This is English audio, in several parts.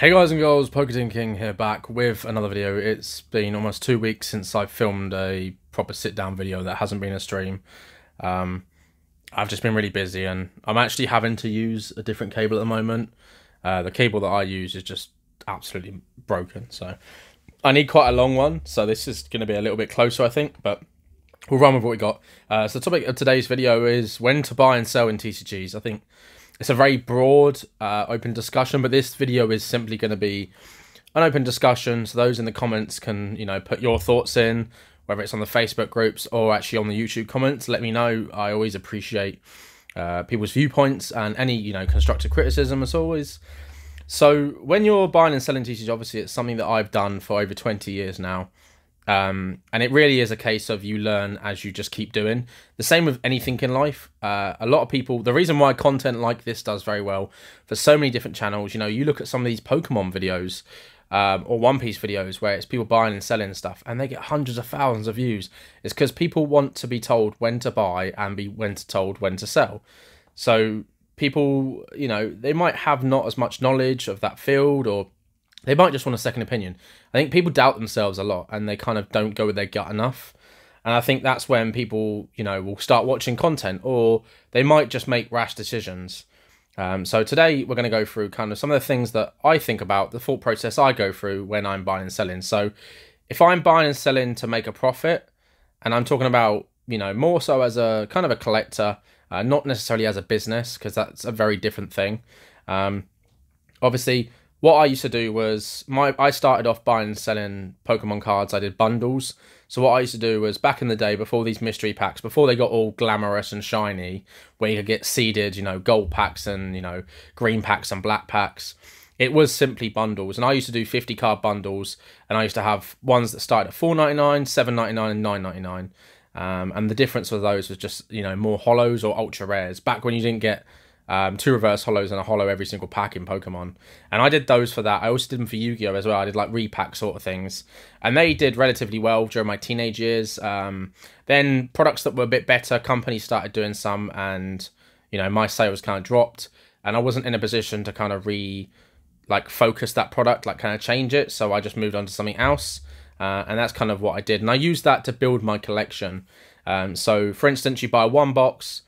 Hey guys and girls, Poketin King here, back with another video. It's been almost 2 weeks since I filmed a proper sit-down video that hasn't been a stream. I've just been really busy and I'm actually having to use a different cable at the moment. The cable that I use is just absolutely broken, so I need quite a long one, so this is going to be a little bit closer I think, but we'll run with what we got. So the topic of today's video is when to buy and sell in TCGs. I think it's a very broad, open discussion, but this video is simply going to be an open discussion, so those in the comments can, put your thoughts in, whether it's on the Facebook groups or actually on the YouTube comments. Let me know. I always appreciate people's viewpoints and any, constructive criticism as always. So when you're buying and selling TCGs, obviously it's something that I've done for over 20 years now. And it really is a case of you learn as you just keep doing. The same with anything in life. A lot of people, the reason why content like this does very well for so many different channels, you look at some of these Pokemon videos or One Piece videos where it's people buying and selling stuff and they get hundreds of thousands of views. It's because people want to be told when to buy and be told when to sell. So people, they might have not as much knowledge of that field, or they might just want a second opinion. I think people doubt themselves a lot and they kind of don't go with their gut enough. And I think that's when people, will start watching content, or they might just make rash decisions. So today we're going to go through kind of some of the things that I think about, the thought process I go through when I'm buying and selling. So if I'm buying and selling to make a profit, and I'm talking about, more so as a kind of a collector, not necessarily as a business, because that's a very different thing. Obviously, what I used to do was, I started off buying and selling Pokemon cards. I did bundles. So what I used to do was, back in the day, before these mystery packs, before they got all glamorous and shiny, where you could get seeded, gold packs and, green packs and black packs, it was simply bundles. And I used to do 50 card bundles, and I used to have ones that started at $4.99, $7.99 and $9.99. And the difference with those was just, more holos or ultra rares. Back when you didn't get 2 reverse holos and a holo every single pack in Pokemon. And I did those for that. I also did them for Yu-Gi-Oh as well. I did like repack sort of things. And they did relatively well during my teenage years. Then products that were a bit better, companies started doing some, and, my sales kind of dropped. And I wasn't in a position to kind of focus that product, kind of change it. So I just moved on to something else. And that's kind of what I did. And I used that to build my collection. So for instance, you buy one box,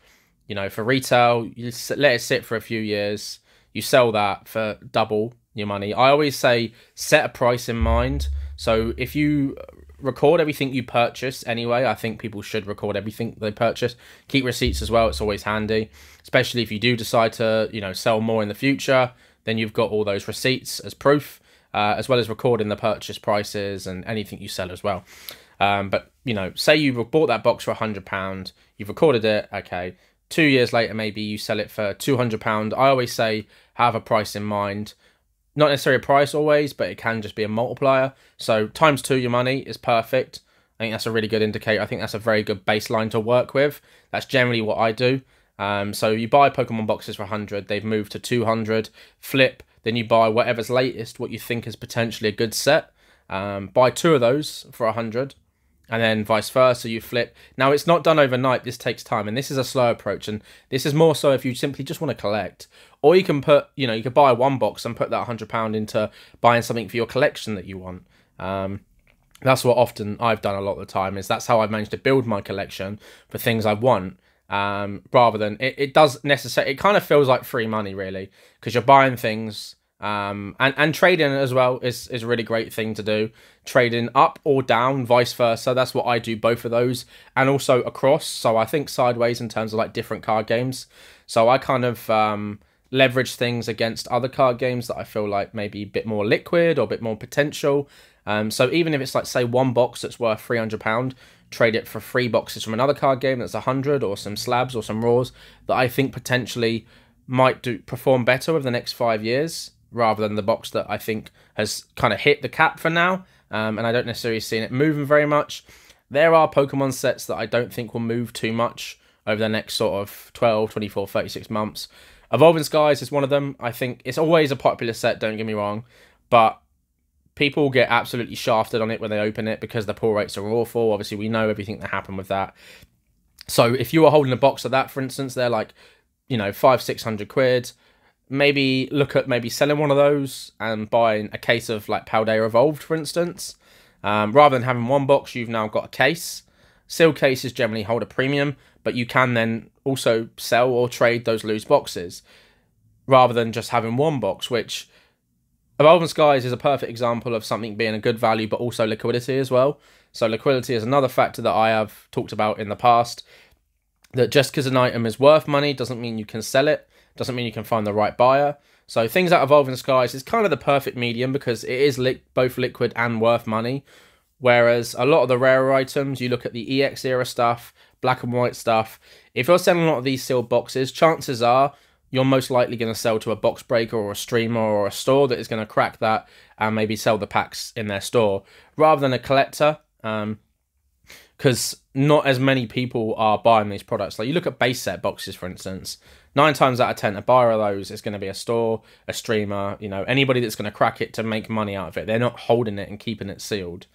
for retail, you let it sit for a few years, you sell that for double your money. I always say set a price in mind. So if you record everything you purchase anyway, I think people should record everything they purchase. Keep receipts as well, it's always handy, especially if you do decide to, sell more in the future, then you've got all those receipts as proof, as well as recording the purchase prices and anything you sell as well. But, say you bought that box for £100, you've recorded it, okay. 2 years later, maybe you sell it for £200. I always say have a price in mind. Not necessarily a price always, but it can just be a multiplier. So ×2 your money is perfect. I think that's a really good indicator. I think that's a very good baseline to work with. That's generally what I do. So you buy Pokemon boxes for 100, they've moved to 200, flip, then you buy whatever's latest, what you think is potentially a good set. Buy 2 of those for 100. And then vice versa, you flip. Now, it's not done overnight. This takes time, and this is a slow approach. And this is more so if you simply just want to collect. Or you can put, you could buy one box and put that £100 into buying something for your collection that you want. That's what often I've done a lot of the time, is that's how I've managed to build my collection for things I want. Rather than, it does necessarily, it kind of feels like free money, really, because you're buying things. And trading as well is a really great thing to do. Trading up or down, vice versa. That's what I do, both of those. And also across. So I think sideways in terms of different card games. So I kind of leverage things against other card games that I feel like maybe a bit more liquid or a bit more potential. So even if it's say one box that's worth £300, trade it for 3 boxes from another card game that's 100, or some slabs or some raws that I think potentially might perform better over the next 5 years, rather than the box that I think has kind of hit the cap for now, and I don't necessarily see it moving very much. There are Pokemon sets that I don't think will move too much over the next sort of 12, 24, 36 months. Evolving Skies is one of them. I think it's always a popular set, don't get me wrong, but people get absolutely shafted on it when they open it because the pull rates are awful. Obviously, we know everything that happened with that. So if you are holding a box of that, for instance, they're like, 500-600 quid. maybe look at maybe selling one of those and buying a case of like Paldea Evolved, for instance. Rather than having one box, you've now got a case. Sealed cases generally hold a premium, but you can then also sell or trade those loose boxes rather than just having one box, which Evolving Skies is a perfect example of something being a good value, but also liquidity as well. So liquidity is another factor that I have talked about in the past, that just because an item is worth money doesn't mean you can sell it, doesn't mean you can find the right buyer. So things like Evolving Skies is kind of the perfect medium because it is both liquid and worth money. Whereas a lot of the rarer items, you look at the EX era stuff, black and white stuff, if you're selling a lot of these sealed boxes, chances are you're most likely going to sell to a box breaker or a streamer or a store that is going to crack that and maybe sell the packs in their store, rather than a collector, because not as many people are buying these products. Like you look at base set boxes, for instance, 9 times out of 10, a buyer of those is going to be a store, a streamer, you know, anybody that's going to crack it to make money out of it. They're not holding it and keeping it sealed,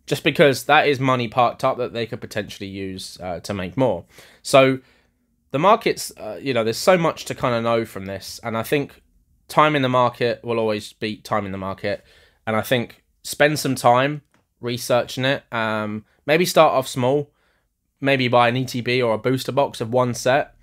just because that is money parked up that they could potentially use to make more. So the market's, you know, there's so much to kind of know from this, and I think time in the market will always beat time in the market, and I think spend some time researching it. Maybe start off small, maybe buy an ETB or a booster box of one set,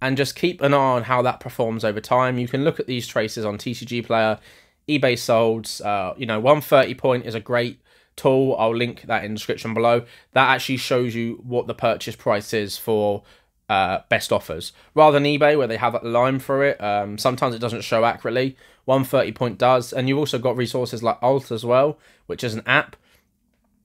and just keep an eye on how that performs over time. You can look at these traces on TCG Player, eBay Solds. You know, 130 point is a great tool. I'll link that in the description below. That actually shows you what the purchase price is for best offers, rather than eBay where they have a line for it. Sometimes it doesn't show accurately. 130 point does, and you've also got resources like Alt as well, which is an app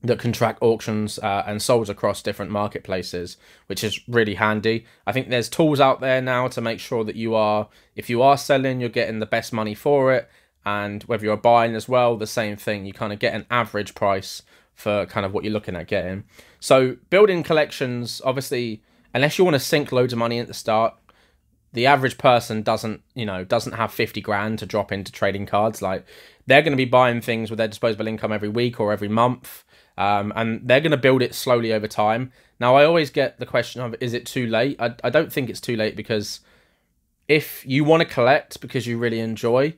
that can track auctions and solds across different marketplaces, which is really handy. I think there's tools out there now to make sure that you are, if you are selling, you're getting the best money for it, and whether you're buying as well, the same thing. You kind of get an average price for kind of what you're looking at getting. So building collections, obviously, unless you want to sink loads of money at the start, the average person doesn't have 50 grand to drop into trading cards. Like, they're going to be buying things with their disposable income every week or every month, and they're going to build it slowly over time. Now, I always get the question of, is it too late? I don't think it's too late, because if you want to collect because you really enjoy,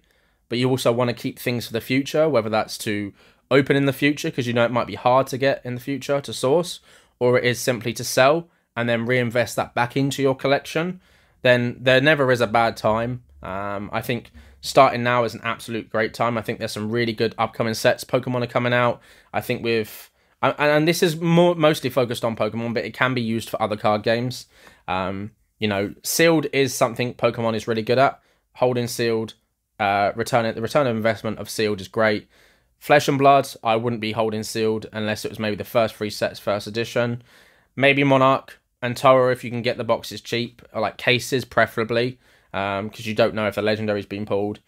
but you also want to keep things for the future, whether that's to open in the future because you know it might be hard to get in the future to source, or it is simply to sell and then reinvest that back into your collection, then there never is a bad time. I think starting now is an absolute great time. I think there's some really good upcoming sets. Pokemon are coming out. I think and this is mostly focused on Pokemon, but it can be used for other card games. You know, sealed is something Pokemon is really good at. Holding sealed, the return of investment of sealed is great. Flesh and Blood, I wouldn't be holding sealed unless it was maybe the first 3 sets, first edition. Maybe Monarch and Tower if you can get the boxes cheap, or like cases preferably, because you don't know if the legendary's been pulled.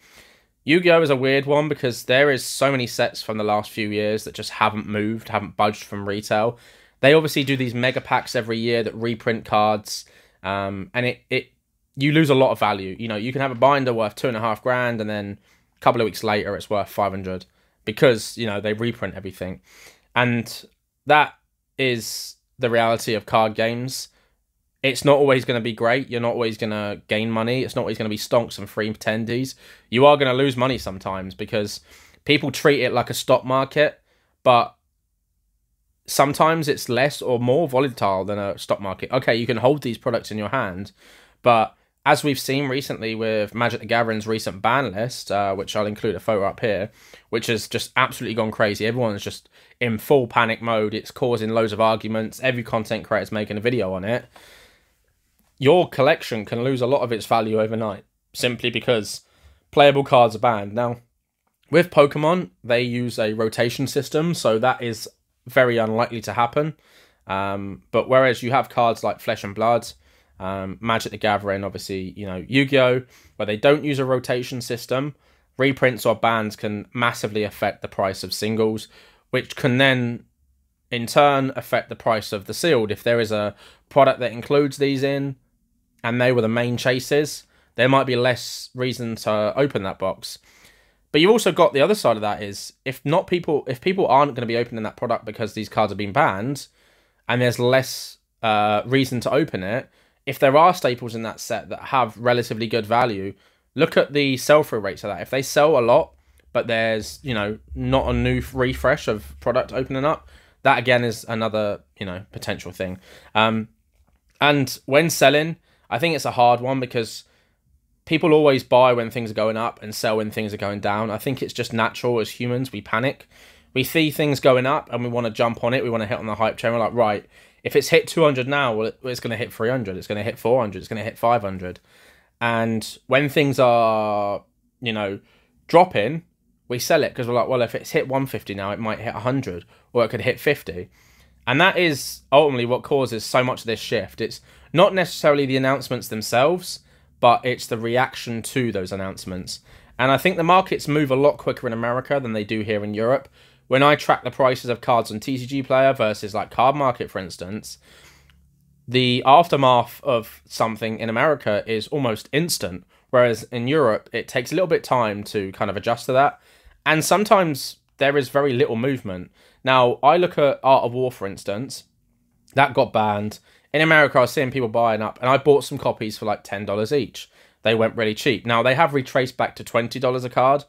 Yu-Gi-Oh! Is a weird one because there is so many sets from the last few years that just haven't moved, haven't budged from retail. They obviously do these mega packs every year that reprint cards, and you lose a lot of value. You know, you can have a binder worth 2.5 grand, and then a couple of weeks later it's worth 500 because, you know, they reprint everything. And that is the reality of card games. It's not always going to be great. You're not always going to gain money. It's not always going to be stonks and free attendees. You are going to lose money sometimes because people treat it like a stock market, but sometimes it's less or more volatile than a stock market. Okay, you can hold these products in your hand, but as we've seen recently with Magic the Gathering's recent ban list, which I'll include a photo up here, which has just absolutely gone crazy. Everyone's just in full panic mode. It's causing loads of arguments. Every content creator's making a video on it. Your collection can lose a lot of its value overnight simply because playable cards are banned. Now, with Pokemon, they use a rotation system, so that is very unlikely to happen. But whereas you have cards like Flesh and Blood, Magic the Gathering, obviously, you know, Yu-Gi-Oh!, where they don't use a rotation system, reprints or bans can massively affect the price of singles, which can then in turn affect the price of the sealed. If there is a product that includes these in and they were the main chases, there might be less reason to open that box. But you've also got the other side of that is, if people aren't going to be opening that product because these cards have been banned and there's less reason to open it, if there are staples in that set that have relatively good value, look at the sell-through rates of that. If they sell a lot, but there's, you know, not a new refresh of product opening up, that again is another, you know, potential thing. And when selling, I think it's a hard one because people always buy when things are going up and sell when things are going down. I think it's just natural as humans. We panic. We see things going up and we want to jump on it. We want to hit on the hype train. We're like, right, if it's hit 200 now, well, it's going to hit 300. It's going to hit 400. It's going to hit 500. And when things are, you know, dropping, we sell it because we're like, well, if it's hit 150 now, it might hit 100 or it could hit 50. And that is ultimately what causes so much of this shift. It's not necessarily the announcements themselves, but it's the reaction to those announcements. And I think the markets move a lot quicker in America than they do here in Europe. When I track the prices of cards on TCG Player versus like Cardmarket, for instance, the aftermath of something in America is almost instant, whereas in Europe, it takes a little bit of time to kind of adjust to that. And sometimes there is very little movement. Now, I look at Art of War, for instance, that got banned. In America, I was seeing people buying up, and I bought some copies for like $10 each. They went really cheap. Now, they have retraced back to $20 a card.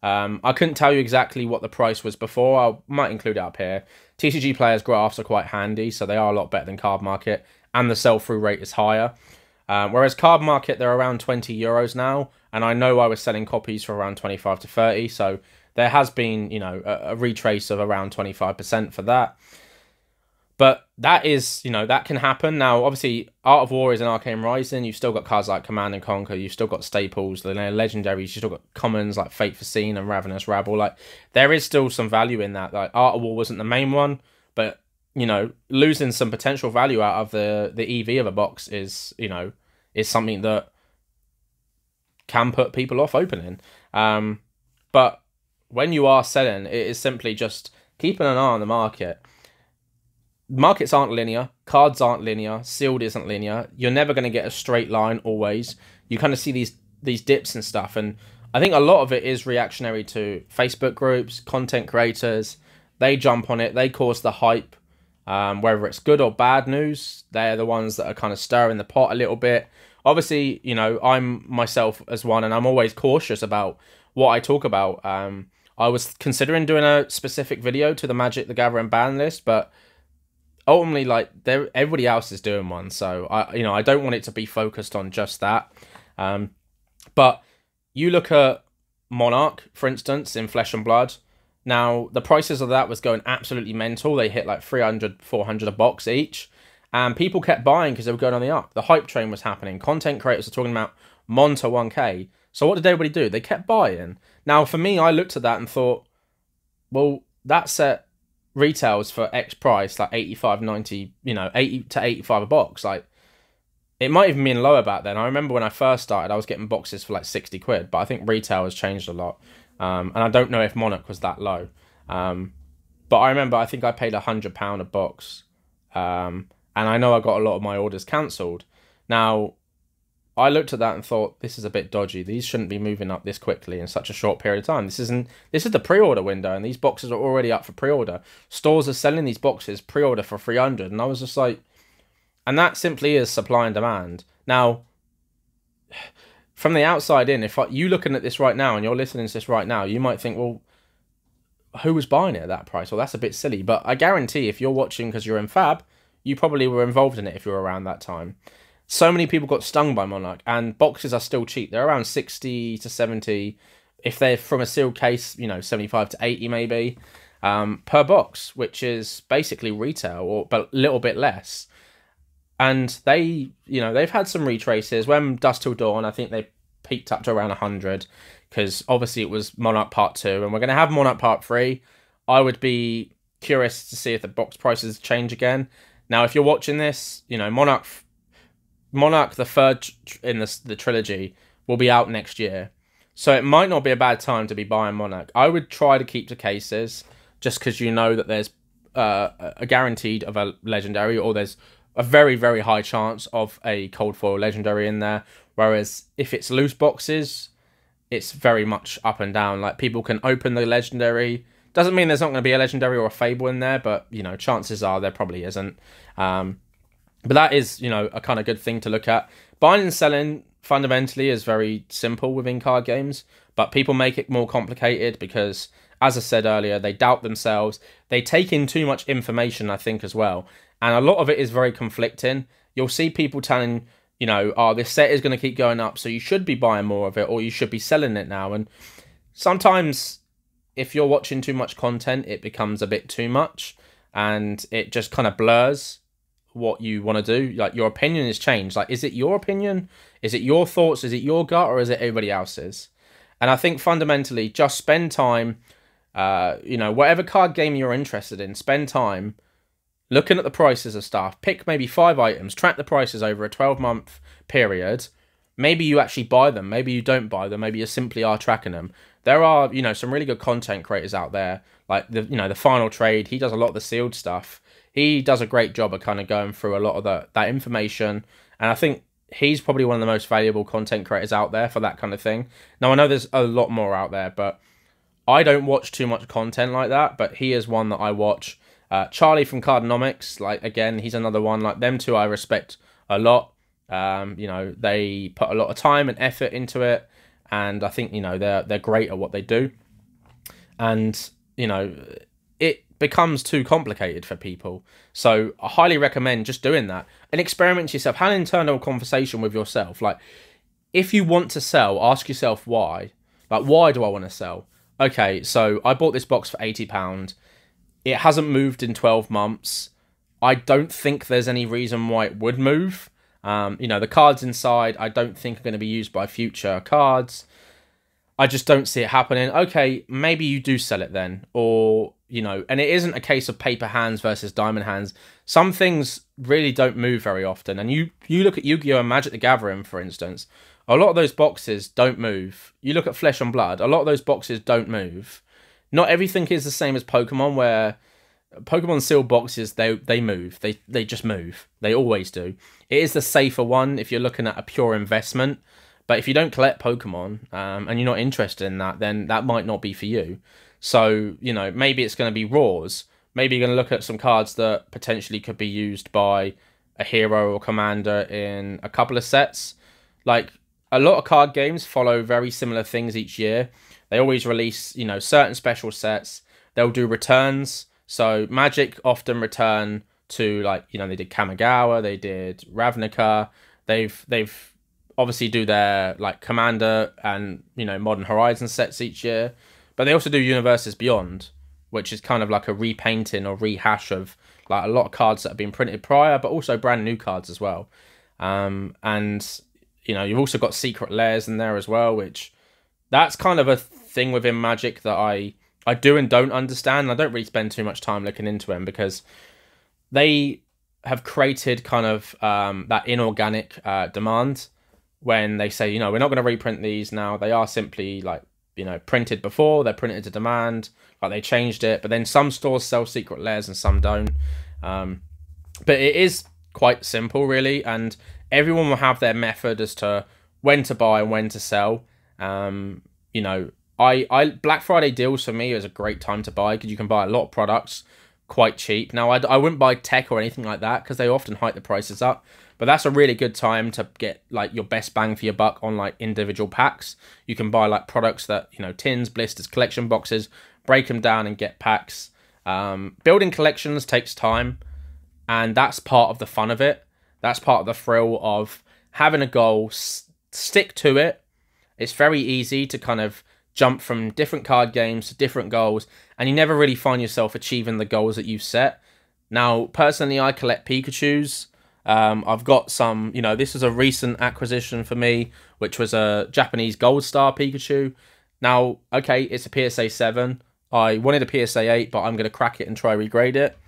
I couldn't tell you exactly what the price was before. I might include it up here. TCG Player's graphs are quite handy, so they are a lot better than Cardmarket, and the sell-through rate is higher. Whereas Cardmarket, they're around €20 now, and I know I was selling copies for around 25 to 30, so there has been, you know, a retrace of around 25% for that. But that is, you know, that can happen. Now, obviously, Art of War is an Arcane Rising. You've still got cards like Command and Conquer. You've still got staples, the legendaries. You've still got commons like Fate Foreseen and Ravenous Rabble. Like, there is still some value in that. Like, Art of War wasn't the main one, but, you know, losing some potential value out of the EV of a box is, you know, is something that can put people off opening. But when you are selling, it is simply just keeping an eye on the market. Markets aren't linear, cards aren't linear, sealed isn't linear. You're never going to get a straight line always. You kind of see these dips and stuff, and I think a lot of it is reactionary to Facebook groups, content creators. They jump on it, they cause the hype. Whether it's good or bad news, they're the ones that are kind of stirring the pot a little bit. Obviously, you know, I'm myself as one, and I'm always cautious about what I talk about. I was considering doing a specific video to the Magic the Gathering ban list, but ultimately, like, everybody else is doing one, so I don't want it to be focused on just that. But you look at Monarch, for instance, in Flesh and Blood. Now, the prices of that was going absolutely mental. They hit like 300, 400 a box each, and people kept buying because they were going on the up. The hype train was happening. Content creators were talking about Mon to 1K. So what did everybody do? They kept buying. Now, for me, I looked at that and thought, well, that set retails for X price, like 85, 90, you know, 80 to 85 a box. Like, it might even been lower back then. I remember when I first started, I was getting boxes for like 60 quid, but I think retail has changed a lot. And I don't know if Monarch was that low. But I remember, I think I paid £100 a box. And I know I got a lot of my orders cancelled. Now, I looked at that and thought, this is a bit dodgy. These shouldn't be moving up this quickly in such a short period of time. This is the pre-order window, and these boxes are already up for pre-order. Stores are selling these boxes pre-order for 300, and I was just like, and that simply is supply and demand. Now, from the outside in, if you looking at this right now and you're listening to this right now, you might think, well, who was buying it at that price? Well, that's a bit silly. But I guarantee if you're watching because you're in Fab, you probably were involved in it if you were around that time. So many people got stung by Monarch, and boxes are still cheap. They're around 60 to 70. If they're from a sealed case, you know, 75 to 80 maybe, per box, which is basically retail, but a little bit less. And they, you know, they've had some retraces. When Dusk Till Dawn, I think they peaked up to around 100, because obviously it was Monarch Part 2, and we're going to have Monarch Part 3. I would be curious to see if the box prices change again. Now, if you're watching this, you know, Monarch the third in the trilogy will be out next year, so it might not be a bad time to be buying Monarch. I would try to keep to cases, just because you know that there's a guaranteed of a legendary, or there's a very, very high chance of a cold foil legendary in there. Whereas if it's loose boxes, it's very much up and down. Like, people can open the legendary. Doesn't mean there's not going to be a legendary or a fable in there, but, you know, chances are there probably isn't. But that is, you know, a kind of good thing to look at. Buying and selling, fundamentally is very simple within card games, but people make it more complicated because, as I said earlier, they doubt themselves. They take in too much information, I think, as well. And a lot of it is very conflicting. You'll see people telling, you know, oh, this set is going to keep going up, so you should be buying more of it, or you should be selling it now. And sometimes, if you're watching too much content, it becomes a bit too much, and it just kind of blurs what you want to do. Like, your opinion is changed. Like, is it your opinion? Is it your thoughts? Is it your gut? Or is it everybody else's? And I think fundamentally, just spend time, you know, whatever card game you're interested in, spend time looking at the prices of stuff. Pick maybe 5 items, track the prices over a 12-month period. Maybe you actually buy them. Maybe you don't buy them. Maybe you simply are tracking them. There are, you know, some really good content creators out there. Like, the Final Trade, he does a lot of the sealed stuff. He does a great job of kind of going through a lot of that information. And I think he's probably one of the most valuable content creators out there for that kind of thing. Now, I know there's a lot more out there, but I don't watch too much content like that. But he is one that I watch. Charlie from Cardnomics, like, again, he's another one. Like, them two I respect a lot. You know, they put a lot of time and effort into it. And I think, you know, they're great at what they do. And, you know, it becomes too complicated for people. So I highly recommend just doing that and experiment yourself. Have an internal conversation with yourself. Like, if you want to sell, ask yourself why. Like, why do I want to sell? Okay, so I bought this box for £80. It hasn't moved in 12 months. I don't think there's any reason why it would move. You know, the cards inside, I don't think are going to be used by future cards. I just don't see it happening. Okay, maybe you do sell it then. Or, you know, and it isn't a case of paper hands versus diamond hands. Some things really don't move very often. And you look at Yu-Gi-Oh! And Magic the Gathering, for instance. A lot of those boxes don't move. You look at Flesh and Blood. A lot of those boxes don't move. Not everything is the same as Pokemon, where Pokemon sealed boxes, they move. They just move. They always do. It is the safer one if you're looking at a pure investment. But if you don't collect Pokemon and you're not interested in that, then that might not be for you. So, you know, maybe it's going to be raws. Maybe you're going to look at some cards that potentially could be used by a hero or commander in a couple of sets. Like, a lot of card games follow very similar things each year. They always release, you know, certain special sets. They'll do returns. So Magic often return to, like, you know, they did Kamigawa, they did Ravnica. They've obviously do their, like, Commander and, you know, Modern Horizon sets each year. But they also do Universes Beyond, which is kind of like a repainting or rehash of, like, a lot of cards that have been printed prior, but also brand new cards as well. And, you know, you've also got Secret Lairs in there as well, which that's kind of a thing within Magic that I do and don't understand. I don't really spend too much time looking into them because they have created kind of that inorganic demand when they say, you know, we're not going to reprint these now. They are simply, like, you know, printed before. They're printed to demand. Like, they changed it. But then some stores sell Secret Lairs and some don't. But it is quite simple, really. And everyone will have their method as to when to buy and when to sell. You know, Black Friday deals for me is a great time to buy because you can buy a lot of products quite cheap. Now, I wouldn't buy tech or anything like that because they often hike the prices up. But that's a really good time to get, like, your best bang for your buck on, like, individual packs. You can buy, like, products that, you know, tins, blisters, collection boxes, break them down and get packs. Building collections takes time, and that's part of the fun of it. That's part of the thrill of having a goal, stick to it. It's very easy to kind of jump from different card games to different goals, and you never really find yourself achieving the goals that you've set. Now, personally, I collect Pikachus. I've got some, you know, this is a recent acquisition for me, which was a Japanese Gold Star Pikachu. Now, okay, it's a PSA 7. I wanted a PSA 8, but I'm going to crack it and try regrade it.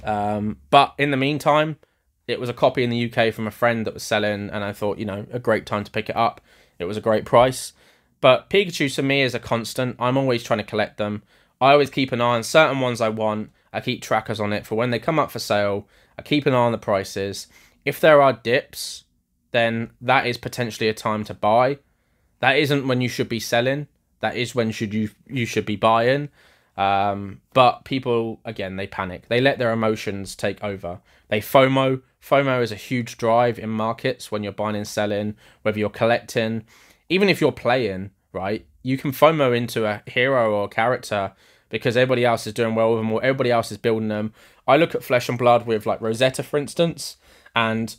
But in the meantime, it was a copy in the UK from a friend that was selling, and I thought, you know, a great time to pick it up. It was a great price. But Pikachu to me is a constant. I'm always trying to collect them. I always keep an eye on certain ones I want. I keep trackers on it for when they come up for sale. I keep an eye on the prices. If there are dips, then that is potentially a time to buy. That isn't when you should be selling. That is when you should be buying. But people, again, they panic. They let their emotions take over. They FOMO, FOMO is a huge drive in markets when you're buying and selling, whether you're collecting, even if you're playing, right? You can FOMO into a hero or a character because everybody else is doing well with them or everybody else is building them. I look at Flesh and Blood with like Rosetta, for instance, and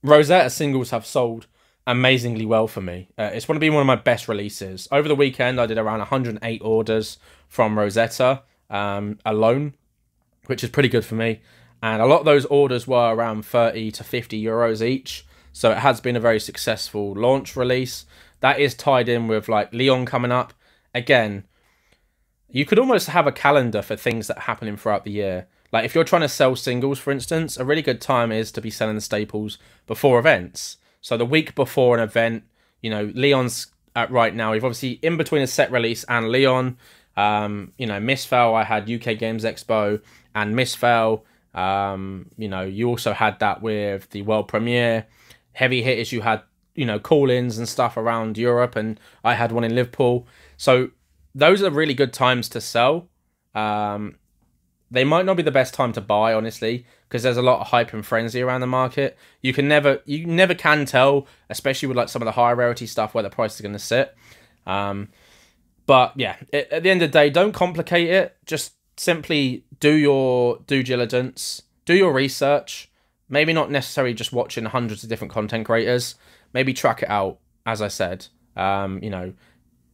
Rosetta singles have sold amazingly well for me. It's going to be one of my best releases. Over the weekend, I did around 108 orders from Rosetta alone, which is pretty good for me. And a lot of those orders were around 30 to 50 euros each. So it has been a very successful launch release. That is tied in with like Leon coming up. Again, you could almost have a calendar for things that happen in throughout the year. Like if you're trying to sell singles, for instance, a really good time is to be selling the staples before events. So the week before an event, you know, Leon's at right now. We've obviously in between a set release and Leon. You know, Misfell, I had UK Games Expo and Misfell. You know, you also had that with the world premiere. Heavy hitters, you had, you know, call-ins and stuff around Europe, and I had one in Liverpool. So those are really good times to sell. They might not be the best time to buy, honestly, because there's a lot of hype and frenzy around the market. You never can tell, especially with like some of the higher rarity stuff, where the price is going to sit. But yeah, at the end of the day, don't complicate it. Just simply do your due diligence, do your research. Maybe not necessarily just watching hundreds of different content creators. Maybe track it out, as I said. You know,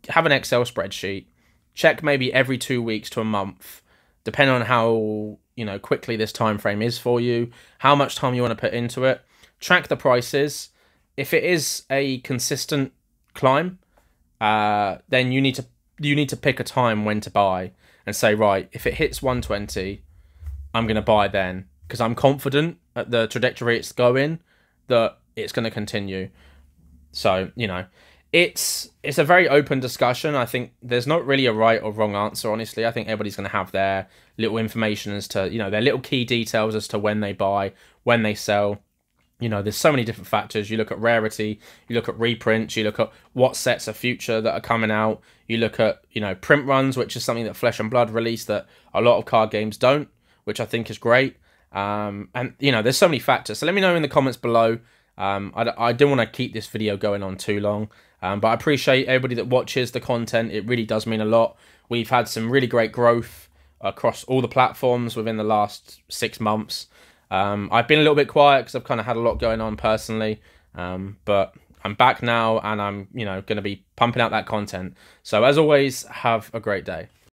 have an Excel spreadsheet. Check maybe every 2 weeks to a month, depending on how, you know, quickly this time frame is for you, how much time you want to put into it. Track the prices. If it is a consistent climb, then you need to pick a time when to buy and say, right, if it hits 120, I'm going to buy then, because I'm confident at the trajectory it's going that it's going to continue. So, you know, it's a very open discussion. I think there's not really a right or wrong answer, honestly. I think everybody's going to have their little information as to, you know, their little key details as to when they buy, when they sell. You know, there's so many different factors. You look at rarity, you look at reprints, you look at what sets are future that are coming out. You look at, you know, print runs, which is something that Flesh and Blood released that a lot of card games don't, which I think is great. And, you know, there's so many factors. So let me know in the comments below. I don't want to keep this video going on too long, but I appreciate everybody that watches the content. It really does mean a lot. We've had some really great growth across all the platforms within the last 6 months. I've been a little bit quiet because I've kind of had a lot going on personally, but I'm back now and I'm, you know, going to be pumping out that content. So as always, have a great day.